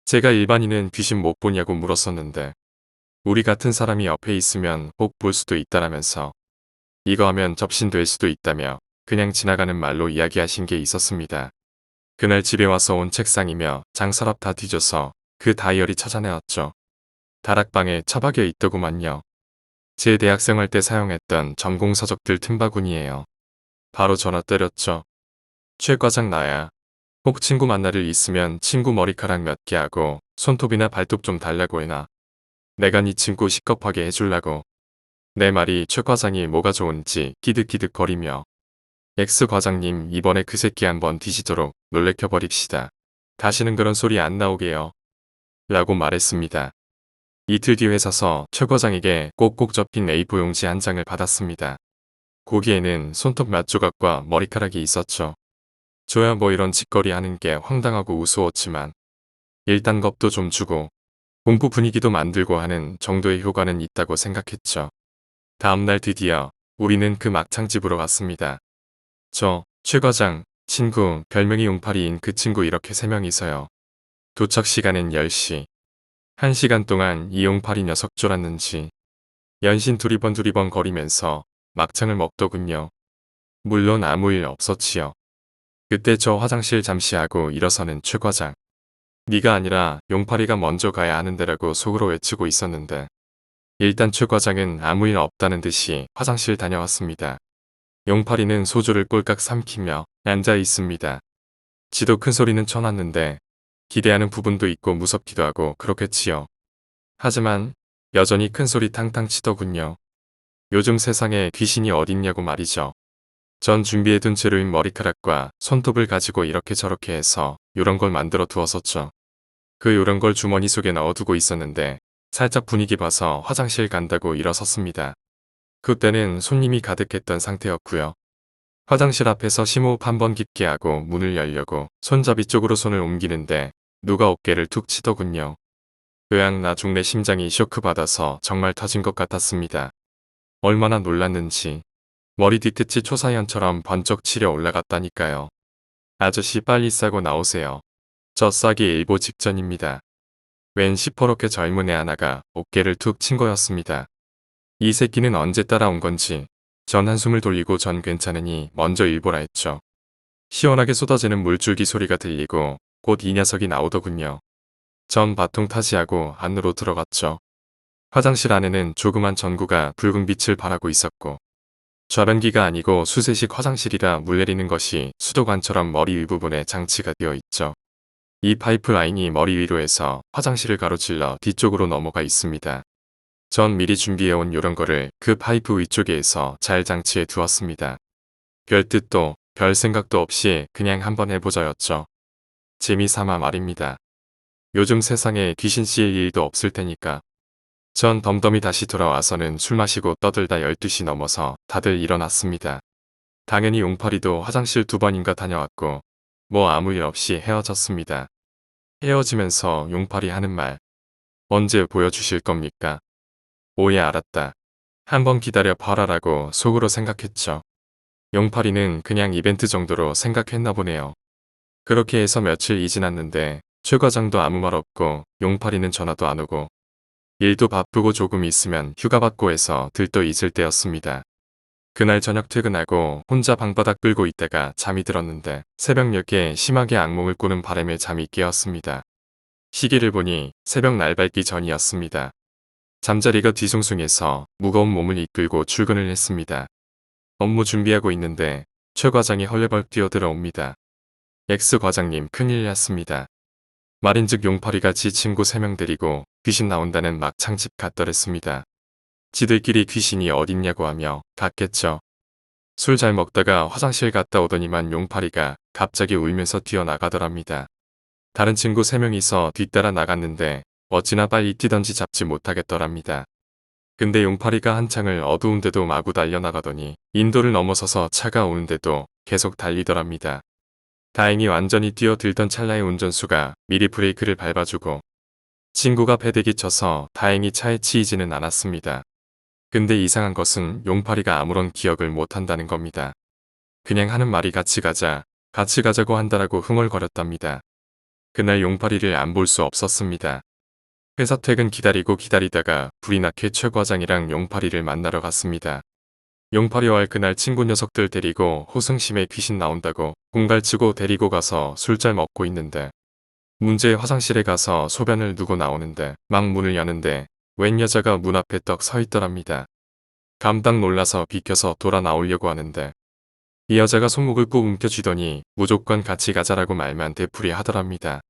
제가 일반인은 귀신 못 보냐고 물었었는데 우리 같은 사람이 옆에 있으면 혹 볼 수도 있다라면서 이거 하면 접신될 수도 있다며 그냥 지나가는 말로 이야기하신 게 있었습니다. 그날 집에 와서 온 책상이며 장서랍 다 뒤져서 그 다이어리 찾아내었죠. 다락방에 처박여 있더구만요. 제 대학생활 때 사용했던 전공서적들 틈바구니예요. 바로 전화 때렸죠. 최 과장 나야. 혹 친구 만날 일 있으면 친구 머리카락 몇 개 하고 손톱이나 발톱 좀 달라고 해놔. 내가 네 친구 시겁하게 해줄라고. 내 말이 최 과장이 뭐가 좋은지 기득기득거리며 X 과장님 이번에 그 새끼 한번 뒤지도록 놀래켜버립시다. 다시는 그런 소리 안 나오게요. 라고 말했습니다. 이틀 뒤 회사서 최 과장에게 꼭꼭 접힌 A4 용지 한 장을 받았습니다. 거기에는 손톱 몇 조각과 머리카락이 있었죠. 저야 뭐 이런 짓거리 하는 게 황당하고 우스웠지만 일단 겁도 좀 주고 공부 분위기도 만들고 하는 정도의 효과는 있다고 생각했죠. 다음날 드디어 우리는 그 막창집으로 갔습니다. 최 과장, 친구, 별명이 용팔이인 그 친구 이렇게 3명이서요. 도착 시간은 10시. 1시간 동안 이 용팔이 녀석 쫄았는지 연신 두리번 거리면서 막창을 먹더군요. 물론 아무 일 없었지요. 그때 저 화장실 잠시 하고 일어서는 최 과장. 네가 아니라 용팔이가 먼저 가야 하는데라고 속으로 외치고 있었는데 일단 최 과장은 아무 일 없다는 듯이 화장실 다녀왔습니다. 용팔이는 소주를 꼴깍 삼키며 앉아 있습니다. 지도 큰 소리는 쳐놨는데 기대하는 부분도 있고 무섭기도 하고 그렇겠지요. 하지만 여전히 큰 소리 탕탕 치더군요. 요즘 세상에 귀신이 어딨냐고 말이죠. 전 준비해둔 재료인 머리카락과 손톱을 가지고 이렇게 저렇게 해서 요런 걸 만들어 두었었죠. 그 요런 걸 주머니 속에 넣어두고 있었는데 살짝 분위기 봐서 화장실 간다고 일어섰습니다. 그때는 손님이 가득했던 상태였고요. 화장실 앞에서 심호흡 한번 깊게 하고 문을 열려고 손잡이 쪽으로 손을 옮기는데 누가 어깨를 툭 치더군요. 으악 나중 내 심장이 쇼크 받아서 정말 터진 것 같았습니다. 얼마나 놀랐는지 머리 뒤끝이 초사연처럼 번쩍 치려 올라갔다니까요. 아저씨 빨리 싸고 나오세요. 저 싸기 일보 직전입니다. 웬 시퍼렇게 젊은 애 하나가 어깨를 툭 친 거였습니다. 이 새끼는 언제 따라온 건지 전 한숨을 돌리고 전 괜찮으니 먼저 일보라 했죠. 시원하게 쏟아지는 물줄기 소리가 들리고 곧 이 녀석이 나오더군요. 전 바통 타지하고 안으로 들어갔죠. 화장실 안에는 조그만 전구가 붉은 빛을 발하고 있었고 좌변기가 아니고 수세식 화장실이라 물 내리는 것이 수도관처럼 머리 윗부분에 장치가 되어 있죠. 이 파이프 라인이 머리 위로 해서 화장실을 가로질러 뒤쪽으로 넘어가 있습니다. 전 미리 준비해온 요런 거를 그 파이프 위쪽에 해서 잘 장치해 두었습니다. 별 뜻도 별 생각도 없이 그냥 한번 해보자였죠. 재미삼아 말입니다. 요즘 세상에 귀신 씌일 일도 없을 테니까. 전 덤덤히 다시 돌아와서는 술 마시고 떠들다 12시 넘어서 다들 일어났습니다. 당연히 용팔이도 화장실 2번인가 다녀왔고 뭐 아무 일 없이 헤어졌습니다. 헤어지면서 용팔이 하는 말. 언제 보여주실 겁니까? 오예 알았다. 한번 기다려 봐라라고 속으로 생각했죠. 용팔이는 그냥 이벤트 정도로 생각했나 보네요. 그렇게 해서 며칠이 지났는데 최 과장도 아무 말 없고 용팔이는 전화도 안 오고 일도 바쁘고 조금 있으면 휴가 받고 해서 들떠 있을 때였습니다. 그날 저녁 퇴근하고 혼자 방바닥 끌고 있다가 잠이 들었는데 새벽녘에 심하게 악몽을 꾸는 바람에 잠이 깨었습니다. 시계를 보니 새벽 날 밝기 전이었습니다. 잠자리가 뒤숭숭해서 무거운 몸을 이끌고 출근을 했습니다. 업무 준비하고 있는데 최 과장이 헐레벌 뛰어들어옵니다. X 과장님 큰일 났습니다. 말인즉 용팔이가 지 친구 3명 데리고 귀신 나온다는 막창집 갔더랬습니다. 지들끼리 귀신이 어딨냐고 하며 갔겠죠. 술 잘 먹다가 화장실 갔다 오더니만 용팔이가 갑자기 울면서 뛰어나가더랍니다. 다른 친구 3명이서 뒤따라 나갔는데 어찌나 빨리 뛰던지 잡지 못하겠더랍니다. 근데 용팔이가 한창을 어두운데도 마구 달려나가더니 인도를 넘어서서 차가 오는데도 계속 달리더랍니다. 다행히 완전히 뛰어들던 찰나의 운전수가 미리 브레이크를 밟아주고 친구가 배대기 쳐서 다행히 차에 치이지는 않았습니다. 근데 이상한 것은 용팔이가 아무런 기억을 못한다는 겁니다. 그냥 하는 말이 같이 가자고 한다라고 흥얼거렸답니다. 그날 용팔이를 안 볼 수 없었습니다. 회사 퇴근 기다리다가 불이 나게 최 과장이랑 용팔이를 만나러 갔습니다. 용팔이와 그날 친구 녀석들 데리고 호승심에 귀신 나온다고 공갈치고 데리고 가서 술잘 먹고 있는데 문제의 화장실에 가서 소변을 누고 나오는데 막 문을 여는데 웬 여자가 문 앞에 떡 서 있더랍니다. 감당 놀라서 비켜서 돌아 나오려고 하는데 이 여자가 손목을 꾹 움켜쥐더니 무조건 같이 가자라고 말만 되풀이 하더랍니다.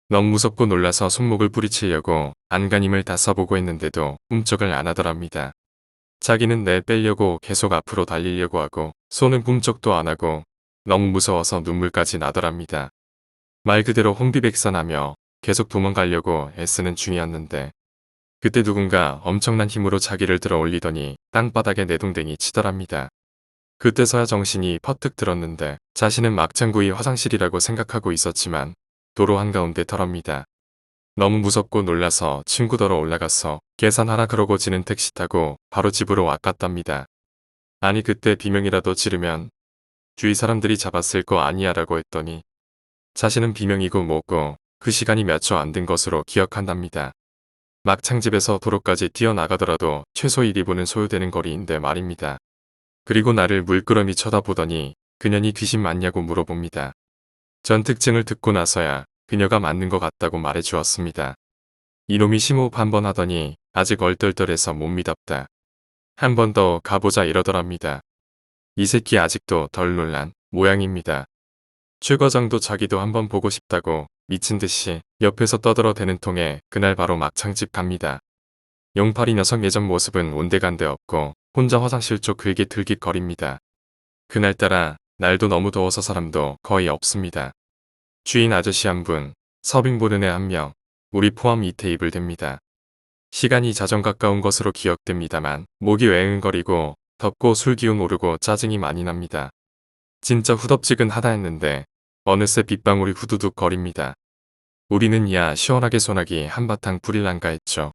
너무 무섭고 놀라서 손목을 뿌리치려고 안간힘을 다 써보고 했는데도 꿈쩍을 안 하더랍니다. 자기는 내 빼려고 계속 앞으로 달리려고 하고 손은 꿈쩍도 안 하고 너무 무서워서 눈물까지 나더랍니다. 말 그대로 혼비백산하며 계속 도망가려고 애쓰는 중이었는데 그때 누군가 엄청난 힘으로 자기를 들어 올리더니 땅바닥에 내동댕이 치더랍니다. 그때서야 정신이 퍼뜩 들었는데 자신은 막창구이 화장실이라고 생각하고 있었지만 도로 한가운데 더럽니다. 너무 무섭고 놀라서 친구더러 올라가서 계산하라 그러고 지는 택시 타고 바로 집으로 왔갔답니다. 아니 그때 비명이라도 지르면 주위 사람들이 잡았을 거 아니야 라고 했더니 자신은 비명이고 뭐고 그 시간이 몇 초 안 된 것으로 기억한답니다. 막창 집에서 도로까지 뛰어나가더라도 최소 1, 2분은 소요되는 거리인데 말입니다. 그리고 나를 물끄러미 쳐다보더니 그년이 귀신 맞냐고 물어봅니다. 전 특징을 듣고 나서야 그녀가 맞는 것 같다고 말해 주었습니다. 이놈이 심호흡 한 번 하더니 아직 얼떨떨해서 못 믿었다. 한 번 더 가보자 이러더랍니다. 이 새끼 아직도 덜 놀란 모양입니다. 최 과장도 자기도 한번 보고 싶다고 미친 듯이 옆에서 떠들어대는 통에 그날 바로 막창집 갑니다. 용팔이 녀석 예전 모습은 온데간데 없고 혼자 화장실 쪽 들깃들깃거립니다. 그날따라 날도 너무 더워서 사람도 거의 없습니다. 주인 아저씨 한 분, 서빙 보는 애 한 명, 우리 포함 2테이블 됩니다. 시간이 자정 가까운 것으로 기억됩니다만 목이 웽거리고 덥고 술 기운 오르고 짜증이 많이 납니다. 진짜 후덥지근하다 했는데 어느새 빗방울이 후두둑 거립니다. 우리는 야 시원하게 소나기 한바탕 부릴란가 했죠.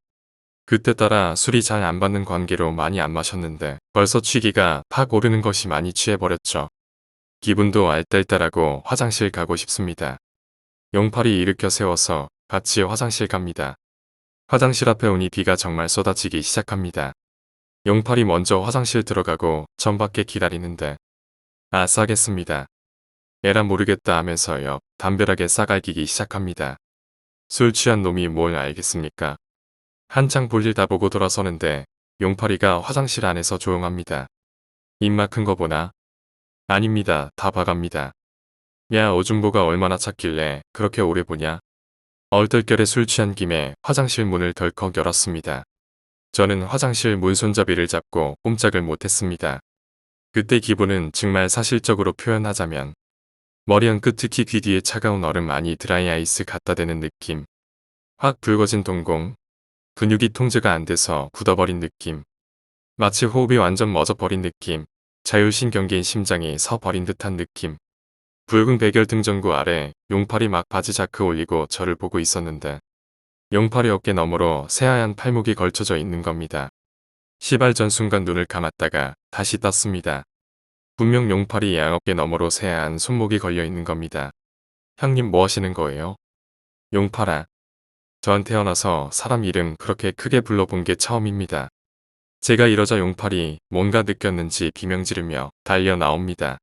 그때 따라 술이 잘 안 받는 관계로 많이 안 마셨는데 벌써 취기가 팍 오르는 것이 많이 취해버렸죠. 기분도 알딸딸하고 화장실 가고 싶습니다. 용팔이 일으켜 세워서 같이 화장실 갑니다. 화장실 앞에 오니 비가 정말 쏟아지기 시작합니다. 용팔이 먼저 화장실 들어가고 전 밖에 기다리는데 아 싸겠습니다. 에라 모르겠다 하면서요 담벼락에 싸갈기기 시작합니다. 술 취한 놈이 뭘 알겠습니까? 한창 볼일 다 보고 돌아서는데 용팔이가 화장실 안에서 조용합니다. 입맛 큰 거 보나? 아닙니다. 다 봐갑니다. 야 오줌보가 얼마나 찼길래 그렇게 오래 보냐? 얼떨결에 술 취한 김에 화장실 문을 덜컥 열었습니다. 저는 화장실 문 손잡이를 잡고 꼼짝을 못했습니다. 그때 기분은 정말 사실적으로 표현하자면 머리 한 끝 특히 귀 뒤에 차가운 얼음 많이 드라이 아이스 갖다 대는 느낌. 확 붉어진 동공. 근육이 통제가 안 돼서 굳어버린 느낌. 마치 호흡이 완전 멎어버린 느낌. 자율신경계인 심장이 서버린 듯한 느낌. 붉은 백열 등전구 아래 용팔이 막 바지 자크 올리고 저를 보고 있었는데 용팔이 어깨 너머로 새하얀 팔목이 걸쳐져 있는 겁니다. 시발 전 순간 눈을 감았다가 다시 떴습니다. 분명 용팔이 양어깨 너머로 새하얀 손목이 걸려 있는 겁니다. 형님 뭐 하시는 거예요? 용팔아. 전 태어나서 사람 이름 그렇게 크게 불러본 게 처음입니다. 제가 이러자 용팔이 뭔가 느꼈는지 비명 지르며 달려 나옵니다.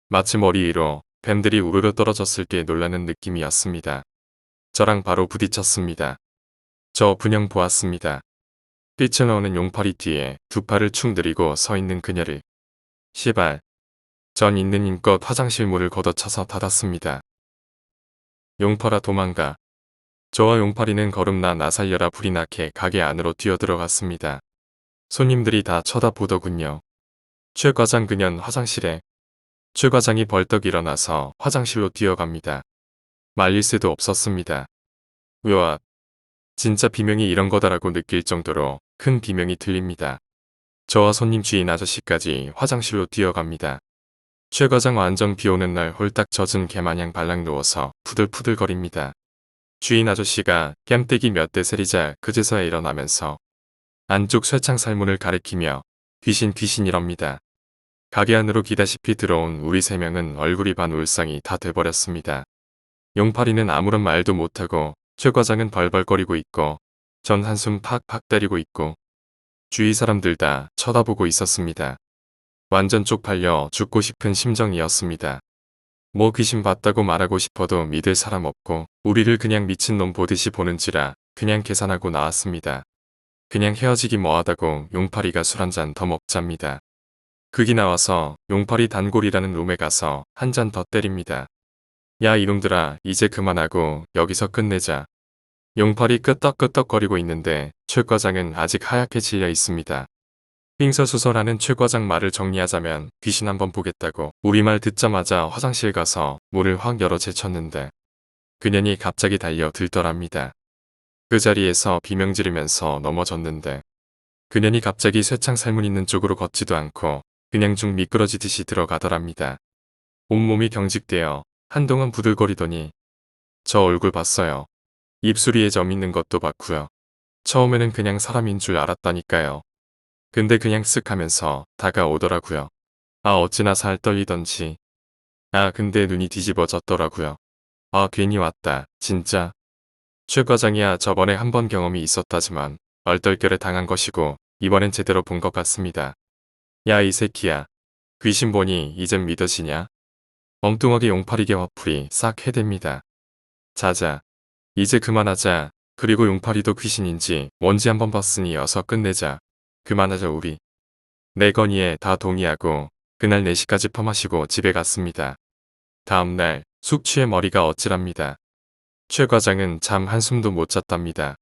마치 머리 위로 뱀들이 우르르 떨어졌을 때 놀라는 느낌이었습니다. 저랑 바로 부딪혔습니다. 저 분명 보았습니다. 뛰쳐나오는 용팔이 뒤에 두 팔을 축 들이고 서 있는 그녀를. 시발. 전 있는 힘껏 화장실 문을 걷어차서 닫았습니다. 용팔아 도망가. 저와 용팔이는 걸음나 나살려라 불이 나게 가게 안으로 뛰어들어갔습니다. 손님들이 다 쳐다보더군요. 최 과장 그년 화장실에. 최 과장이 벌떡 일어나서 화장실로 뛰어갑니다. 말릴 새도 없었습니다. 으악. 진짜 비명이 이런 거다라고 느낄 정도로 큰 비명이 들립니다. 저와 손님 주인 아저씨까지 화장실로 뛰어갑니다. 최 과장 완전 비오는 날 홀딱 젖은 개마냥 발락 누워서 푸들푸들거립니다. 주인 아저씨가 깸떼기 몇 대 세리자 그제서야 일어나면서 안쪽 쇠창 살문을 가리키며 귀신 이럽니다. 가게 안으로 기다시피 들어온 우리 세 명은 얼굴이 반 울상이 다 돼버렸습니다. 용팔이는 아무런 말도 못하고 최 과장은 벌벌거리고 있고 전 한숨 팍팍 때리고 있고 주위 사람들 다 쳐다보고 있었습니다. 완전 쪽팔려 죽고 싶은 심정이었습니다. 뭐 귀신 봤다고 말하고 싶어도 믿을 사람 없고 우리를 그냥 미친놈 보듯이 보는지라 그냥 계산하고 나왔습니다. 그냥 헤어지기 뭐하다고 용팔이가 술 한 잔 더 먹잡니다. 극이 나와서 용팔이 단골이라는 룸에 가서 한 잔 더 때립니다. 야 이놈들아 이제 그만하고 여기서 끝내자. 용팔이 끄떡끄떡거리고 있는데 최 과장은 아직 하얗게 질려 있습니다. 빙서수설하는 최 과장 말을 정리하자면 귀신 한번 보겠다고 우리말 듣자마자 화장실 가서 문을 확 열어 제쳤는데 그년이 갑자기 달려 들더랍니다. 그 자리에서 비명 지르면서 넘어졌는데 그년이 갑자기 쇠창 살문 있는 쪽으로 걷지도 않고 그냥 쭉 미끄러지듯이 들어가더랍니다. 온몸이 경직되어 한동안 부들거리더니 저 얼굴 봤어요. 입술위에 점 있는 것도 봤고요. 처음에는 그냥 사람인 줄 알았다니까요. 근데 그냥 쓱 하면서 다가오더라고요. 아 어찌나 살 떨리던지. 아 근데 눈이 뒤집어졌더라고요. 아 괜히 왔다. 진짜. 최 과장이야 저번에 한 번 경험이 있었다지만 얼떨결에 당한 것이고 이번엔 제대로 본 것 같습니다. 야 이 새끼야. 귀신 보니 이젠 믿어지냐? 엉뚱하게 용팔이게 화풀이 싹 해댑니다. 자자. 이제 그만하자. 그리고 용팔이도 귀신인지 뭔지 한번 봤으니 어서 끝내자. 그만하자 우리. 내 건의에 다 동의하고 그날 4시까지 퍼마시고 집에 갔습니다. 다음날 숙취에 머리가 어찔합니다. 최 과장은 잠 한숨도 못 잤답니다.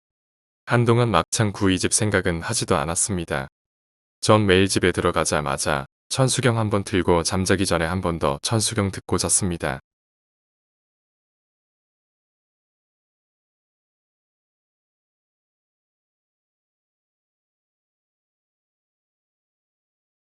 한동안 막창 구이집 생각은 하지도 않았습니다. 전 매일 집에 들어가자마자 천수경 한번 틀고 잠자기 전에 한 번 더 천수경 듣고 잤습니다.